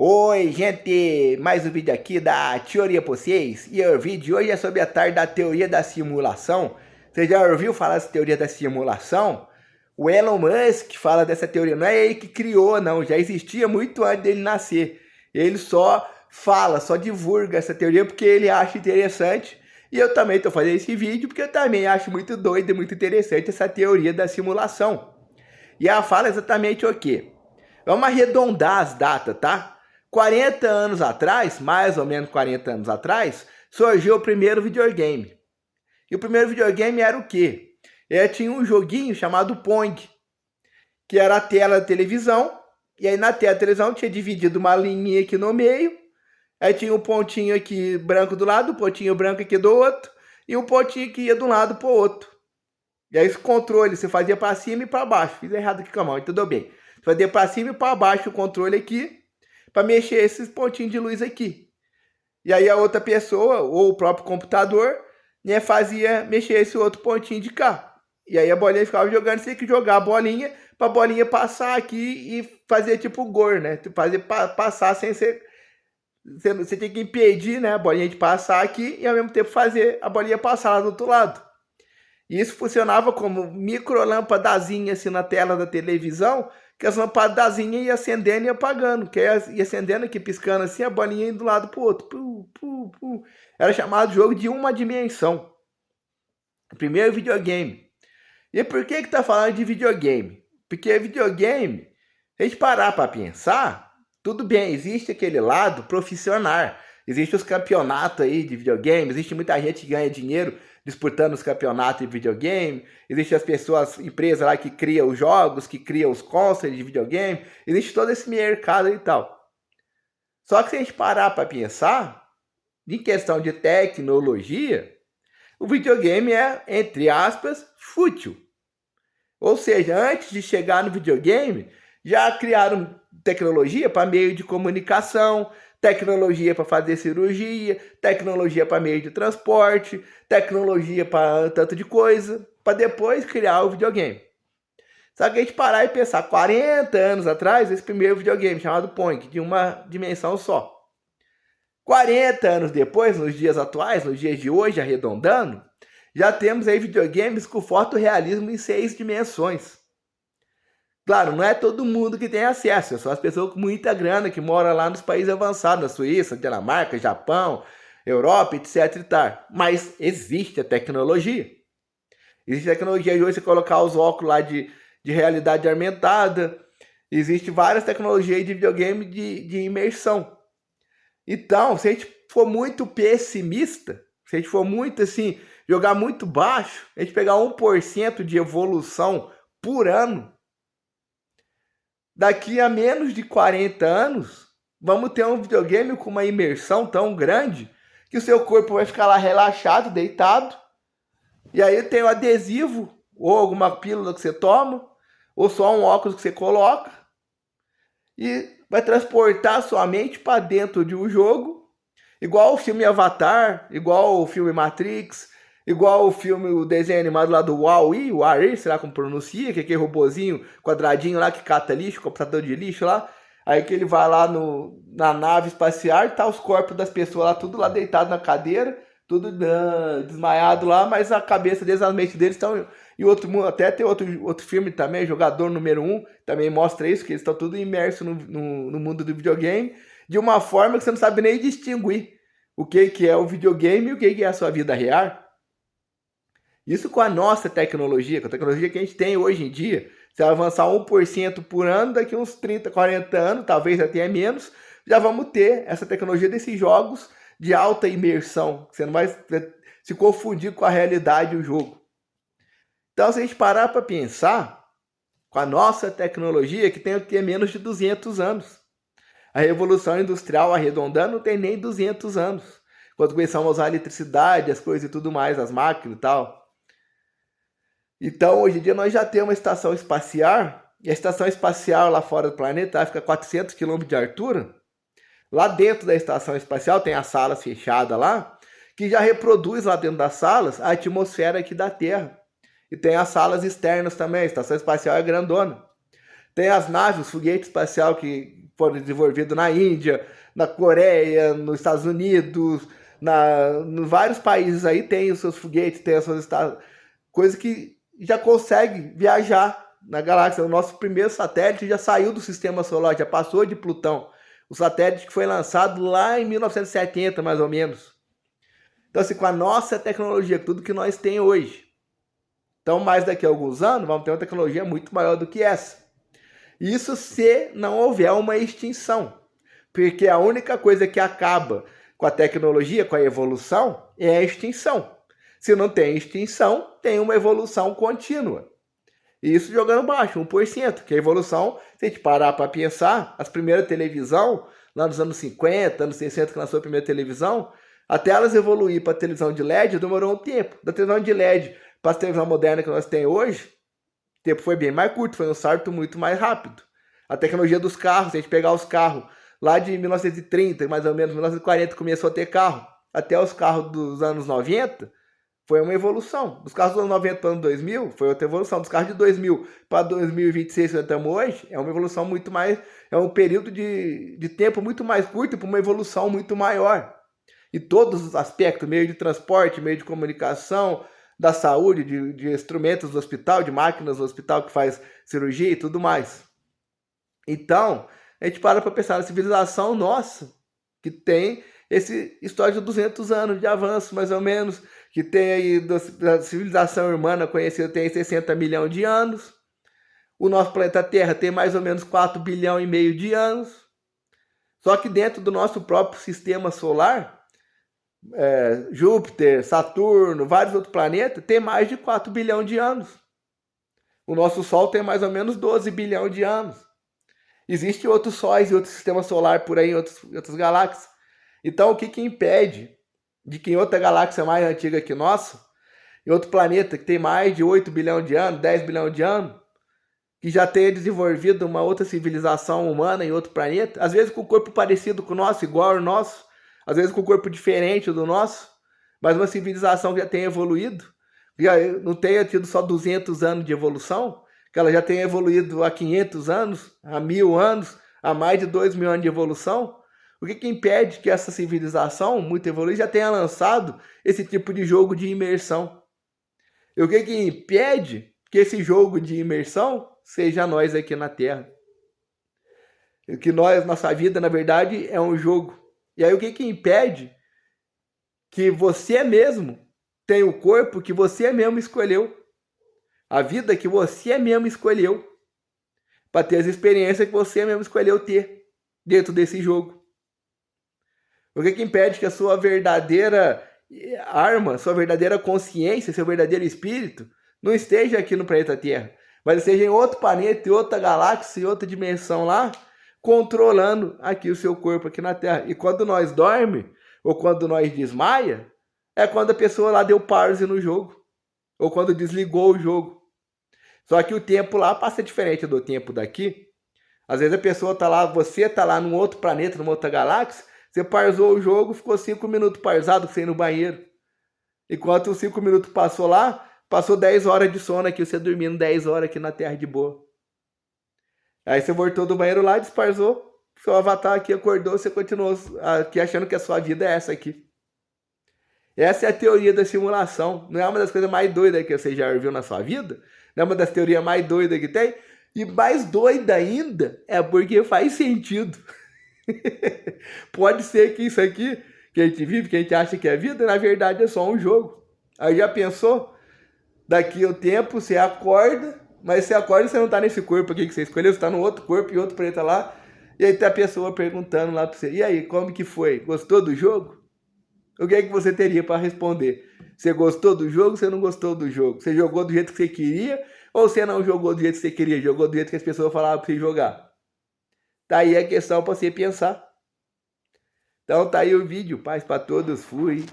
Oi, gente! Mais um vídeo aqui da Teoria pra vocês. E o vídeo de hoje é sobre a tarde da teoria da simulação. Você já ouviu falar dessa teoria da simulação? O Elon Musk fala dessa teoria. Não é ele que criou, não. Já existia muito antes dele nascer. Ele só fala, só divulga essa teoria porque ele acha interessante. E eu também estou fazendo esse vídeo porque eu também acho muito doido e muito interessante essa teoria da simulação. E ela fala exatamente o quê? Vamos arredondar as datas, tá? 40 anos atrás, mais ou menos 40 anos atrás, surgiu o primeiro videogame. E o primeiro videogame era o quê? Ele tinha um joguinho chamado Pong, que era a tela da televisão, e aí na tela da televisão tinha dividido uma linha aqui no meio, aí tinha um pontinho aqui branco do lado, um pontinho branco aqui do outro, e um pontinho que ia de um lado para o outro. E aí esse controle você fazia para cima e para baixo. Fiz errado aqui com a mão, então tudo bem. Você fazia para cima e para baixo o controle aqui, para mexer esses pontinhos de luz aqui. E aí a outra pessoa, ou o próprio computador, né, fazia mexer esse outro pontinho de cá. E aí a bolinha ficava jogando, você tinha que jogar a bolinha, para a bolinha passar aqui e fazer tipo gol, né? Fazer passar sem ser... Você tem que impedir, né, a bolinha de passar aqui e ao mesmo tempo fazer a bolinha passar lá do outro lado. E isso funcionava como micro lâmpadazinha assim na tela da televisão, que as lampadazinhas iam acendendo e apagando, que ia acendendo aqui, piscando assim, a bolinha indo de um lado para o outro. Era chamado jogo de uma dimensão. O primeiro videogame. E por que tá falando de videogame? Porque videogame, se a gente parar para pensar, tudo bem, existe aquele lado profissional. Existem os campeonatos aí de videogame, existe muita gente que ganha dinheiro disputando os campeonatos de videogame, existem as pessoas, empresas lá que criam os jogos, que criam os consoles de videogame, existe todo esse mercado e tal. Só que se a gente parar para pensar, em questão de tecnologia, o videogame é, entre aspas, fútil. Ou seja, antes de chegar no videogame, já criaram tecnologia para meio de comunicação, tecnologia para fazer cirurgia, tecnologia para meio de transporte, tecnologia para tanto de coisa, para depois criar o videogame. Só que a gente parar e pensar, 40 anos atrás, esse primeiro videogame chamado Pong, de uma dimensão só. 40 anos depois, nos dias atuais, nos dias de hoje, arredondando, já temos aí videogames com fotorrealismo em 6 dimensões. Claro, não é todo mundo que tem acesso, são as pessoas com muita grana que moram lá nos países avançados, na Suíça, Dinamarca, Japão, Europa, etc e tal. Mas existe a tecnologia. Existe a tecnologia de hoje você colocar os óculos lá de realidade aumentada. Existe várias tecnologias de videogame de imersão. Então, se a gente for muito pessimista, se a gente for muito assim, jogar muito baixo, a gente pegar 1% de evolução por ano, daqui a menos de 40 anos, vamos ter um videogame com uma imersão tão grande que o seu corpo vai ficar lá relaxado, deitado, e aí tem um adesivo, ou alguma pílula que você toma, ou só um óculos que você coloca, e vai transportar sua mente para dentro de um jogo, igual o filme Avatar, igual o filme Matrix, igual o desenho animado lá do Wall-E, o Ari, sei lá como pronuncia, que é aquele robozinho quadradinho lá que cata lixo, computador de lixo lá. Aí que ele vai lá na nave espacial e tá os corpos das pessoas lá, tudo lá deitado na cadeira, tudo desmaiado lá, mas a cabeça deles, a mente deles estão em outro mundo. Até tem outro filme também, Jogador Número 1, também mostra isso, que eles estão tudo imersos no mundo do videogame, de uma forma que você não sabe nem distinguir o que é o videogame e o que é a sua vida real. Isso com a nossa tecnologia, com a tecnologia que a gente tem hoje em dia. Se avançar 1% por ano, daqui uns 30, 40 anos, talvez até menos, já vamos ter essa tecnologia desses jogos de alta imersão. Você não vai se confundir com a realidade do jogo. Então, se a gente parar para pensar, com a nossa tecnologia, que tem aqui menos de 200 anos. A Revolução Industrial, arredondando, não tem nem 200 anos. Quando começamos a usar a eletricidade, as coisas e tudo mais, as máquinas e tal. Então, hoje em dia, nós já temos uma estação espacial, e a estação espacial lá fora do planeta fica a 400 km de altura. Lá dentro da estação espacial tem as salas fechadas lá, que já reproduz lá dentro das salas a atmosfera aqui da Terra. E tem as salas externas também, a estação espacial é grandona. Tem as naves, o foguete espacial que foram desenvolvidos na Índia, na Coreia, nos Estados Unidos, em vários países aí tem os seus foguetes, tem as suas coisas que já consegue viajar na galáxia. O nosso primeiro satélite já saiu do sistema solar, já passou de Plutão. O satélite que foi lançado lá em 1970, mais ou menos. Então, assim, com a nossa tecnologia, tudo que nós temos hoje. Então, mais daqui a alguns anos, vamos ter uma tecnologia muito maior do que essa. Isso se não houver uma extinção. Porque a única coisa que acaba com a tecnologia, com a evolução, é a extinção. Se não tem extinção, tem uma evolução contínua. E isso jogando baixo, 1%, que a evolução, se a gente parar para pensar, as primeiras televisão, lá nos anos 50, anos 60, que lançou a primeira televisão, até elas evoluir para a televisão de LED, demorou um tempo. Da televisão de LED para a televisão moderna que nós temos hoje, o tempo foi bem mais curto, foi um salto muito mais rápido. A tecnologia dos carros, se a gente pegar os carros lá de 1930, mais ou menos, 1940, começou a ter carro, até os carros dos anos 90, foi uma evolução. Dos carros dos anos 90 para os anos 2000, foi outra evolução. Dos carros de 2000 para 2026, que nós estamos hoje, é uma evolução muito mais... É um período de tempo muito mais curto para uma evolução muito maior. E todos os aspectos, meio de transporte, meio de comunicação, da saúde, de instrumentos do hospital, de máquinas do hospital que faz cirurgia e tudo mais. Então, a gente para pensar na civilização nossa, que tem esse história de 200 anos de avanço, mais ou menos, que tem aí da civilização humana conhecida tem 60 milhões de anos. O nosso planeta Terra tem mais ou menos 4 bilhões e meio de anos. Só que dentro do nosso próprio sistema solar, Júpiter, Saturno, vários outros planetas, tem mais de 4 bilhões de anos. O nosso Sol tem mais ou menos 12 bilhões de anos. Existem outros sóis e outros sistemas solares por aí, em outras galáxias. Então, o que impede de que em outra galáxia mais antiga que nossa, em outro planeta que tem mais de 8 bilhões de anos, 10 bilhões de anos, que já tenha desenvolvido uma outra civilização humana em outro planeta, às vezes com o corpo parecido com o nosso, igual ao nosso, às vezes com o corpo diferente do nosso, mas uma civilização que já tenha evoluído, já não tenha tido só 200 anos de evolução, que ela já tenha evoluído há 500 anos, há 1000 anos, há mais de 2.000 anos de evolução. O que impede que essa civilização muito evoluída já tenha lançado esse tipo de jogo de imersão? E o que impede que esse jogo de imersão seja nós aqui na Terra? E que nossa vida, na verdade, é um jogo. E aí o que impede que você mesmo tenha o corpo que você mesmo escolheu? A vida que você mesmo escolheu. Para ter as experiências que você mesmo escolheu ter dentro desse jogo. O que impede que a sua verdadeira arma, sua verdadeira consciência, seu verdadeiro espírito não esteja aqui no planeta Terra, mas esteja em outro planeta, em outra galáxia, em outra dimensão lá, controlando aqui o seu corpo aqui na Terra. E quando nós dorme ou quando nós desmaia, é quando a pessoa lá deu pause no jogo, ou quando desligou o jogo. Só que o tempo lá passa diferente do tempo daqui. Às vezes a pessoa tá lá, você tá lá num outro planeta, numa outra galáxia, você pausou o jogo, ficou 5 minutos pausado sem ir no banheiro. Enquanto os 5 minutos passou lá, passou 10 horas de sono aqui, você dormindo 10 horas aqui na Terra de boa. Aí você voltou do banheiro lá, desparzou, seu avatar aqui acordou, você continuou aqui achando que a sua vida é essa aqui. Essa é a teoria da simulação. Não é uma das coisas mais doidas que você já ouviu na sua vida? Não é uma das teorias mais doidas que tem? E mais doida ainda é porque faz sentido. Pode ser que isso aqui que a gente vive, que a gente acha que é vida, na verdade é só um jogo. Aí já pensou? Daqui ao tempo você acorda, mas você acorda e você não tá nesse corpo aqui que você escolheu, você tá no outro corpo e outro planeta lá. E aí tá a pessoa perguntando lá pra você, e aí, como que foi? Gostou do jogo? O que é que você teria para responder? Você gostou do jogo ou você não gostou do jogo? Você jogou do jeito que você queria ou você não jogou do jeito que você queria? Jogou do jeito que as pessoas falavam para você jogar? Tá aí a questão para você pensar. Então tá aí o vídeo. Paz para todos. Fui.